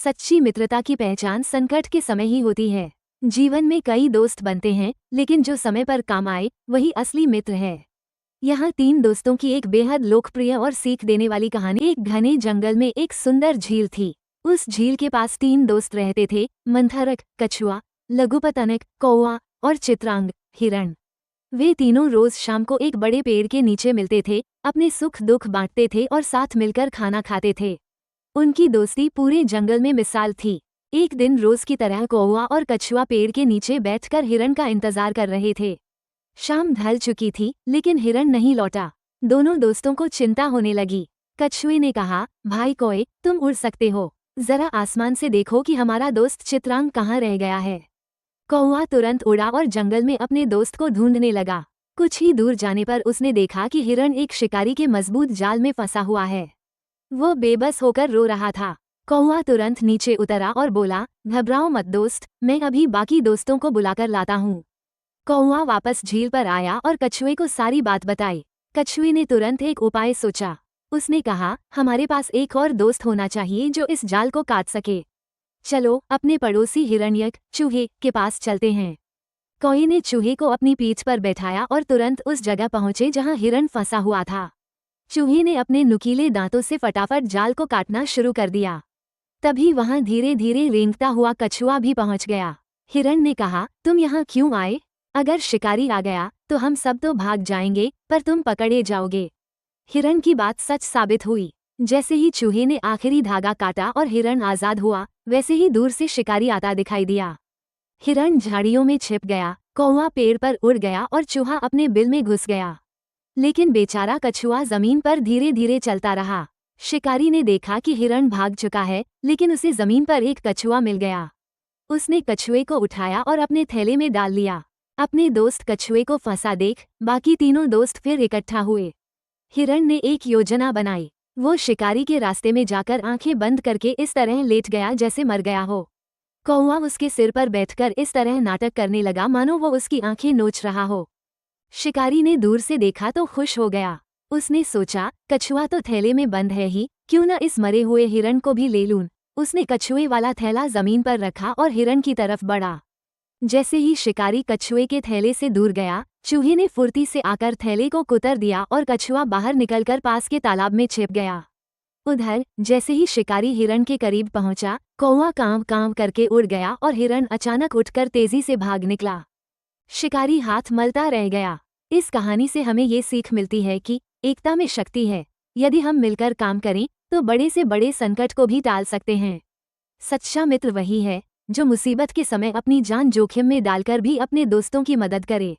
सच्ची मित्रता की पहचान संकट के समय ही होती है। जीवन में कई दोस्त बनते हैं, लेकिन जो समय पर काम आए वही असली मित्र है। यहाँ 3 दोस्तों की एक बेहद लोकप्रिय और सीख देने वाली कहानी। एक घने जंगल में एक सुंदर झील थी। उस झील के पास 3 दोस्त रहते थे, मंथरक, कछुआ, लघुपतनक, कौवा और चित्रांग, हिरण। वे तीनों रोज शाम को एक बड़े पेड़ के नीचे मिलते थे, अपने सुख दुख बांटते थे और साथ मिलकर खाना खाते थे। उनकी दोस्ती पूरे जंगल में मिसाल थी। एक दिन रोज की तरह कौवा और कछुआ पेड़ के नीचे बैठकर हिरण का इंतजार कर रहे थे। शाम ढल चुकी थी, लेकिन हिरण नहीं लौटा। दोनों दोस्तों को चिंता होने लगी। कछुए ने कहा, भाई कौए, तुम उड़ सकते हो, जरा आसमान से देखो कि हमारा दोस्त चित्रांग कहाँ रह गया है। कौवा तुरंत उड़ा और जंगल में अपने दोस्त को ढूंढने लगा। कुछ ही दूर जाने पर उसने देखा कि हिरण एक शिकारी के मजबूत जाल में फंसा हुआ है। वो बेबस होकर रो रहा था। कौवा तुरंत नीचे उतरा और बोला, घबराओ मत दोस्त, मैं अभी बाकी दोस्तों को बुलाकर लाता हूँ। कौवा वापस झील पर आया और कछुए को सारी बात बताई। कछुए ने तुरंत एक उपाय सोचा। उसने कहा, हमारे पास एक और दोस्त होना चाहिए जो इस जाल को काट सके। चलो अपने पड़ोसी हिरण्यक, चूहे, के पास चलते हैं। कौए ने चूहे को अपनी पीठ पर बैठाया और तुरंत उस जगह पहुंचे जहां हिरण फंसा हुआ था। चूहे ने अपने नुकीले दांतों से फटाफट जाल को काटना शुरू कर दिया। तभी वहां धीरे धीरे रेंगता हुआ कछुआ भी पहुंच गया। हिरण ने कहा, तुम यहाँ क्यों आए? अगर शिकारी आ गया तो हम सब तो भाग जाएंगे, पर तुम पकड़े जाओगे। हिरण की बात सच साबित हुई। जैसे ही चूहे ने आखिरी धागा काटा और हिरण आजाद हुआ, वैसे ही दूर से शिकारी आता दिखाई दिया। हिरण झाड़ियों में छिप गया, कौवा पेड़ पर उड़ गया और चूहा अपने बिल में घुस गया। लेकिन बेचारा कछुआ जमीन पर धीरे धीरे चलता रहा। शिकारी ने देखा कि हिरण भाग चुका है, लेकिन उसे जमीन पर एक कछुआ मिल गया। उसने कछुए को उठाया और अपने थैले में डाल लिया। अपने दोस्त कछुए को फंसा देख बाकी तीनों दोस्त फिर इकट्ठा हुए। हिरण ने एक योजना बनाई। वो शिकारी के रास्ते में जाकर आंखें बंद करके इस तरह लेट गया जैसे मर गया हो। कौवा उसके सिर पर बैठकर इस तरह नाटक करने लगा मानो वो उसकी आंखें नोच रहा हो। शिकारी ने दूर से देखा तो खुश हो गया। उसने सोचा, कछुआ तो थैले में बंद है ही, क्यों न इस मरे हुए हिरण को भी ले लूं। उसने कछुए वाला थैला जमीन पर रखा और हिरण की तरफ बढ़ा। जैसे ही शिकारी कछुए के थैले से दूर गया, चूहे ने फुर्ती से आकर थैले को कुतर दिया और कछुआ बाहर निकलकर पास के तालाब में छिप गया। उधर जैसे ही शिकारी हिरण के करीब पहुंचा, कौवा कांव कांव करके उड़ गया और हिरण अचानक उठकर तेजी से भाग निकला। शिकारी हाथ मलता रह गया। इस कहानी से हमें ये सीख मिलती है कि एकता में शक्ति है। यदि हम मिलकर काम करें तो बड़े से बड़े संकट को भी टाल सकते हैं। सच्चा मित्र वही है जो मुसीबत के समय अपनी जान जोखिम में डालकर भी अपने दोस्तों की मदद करे।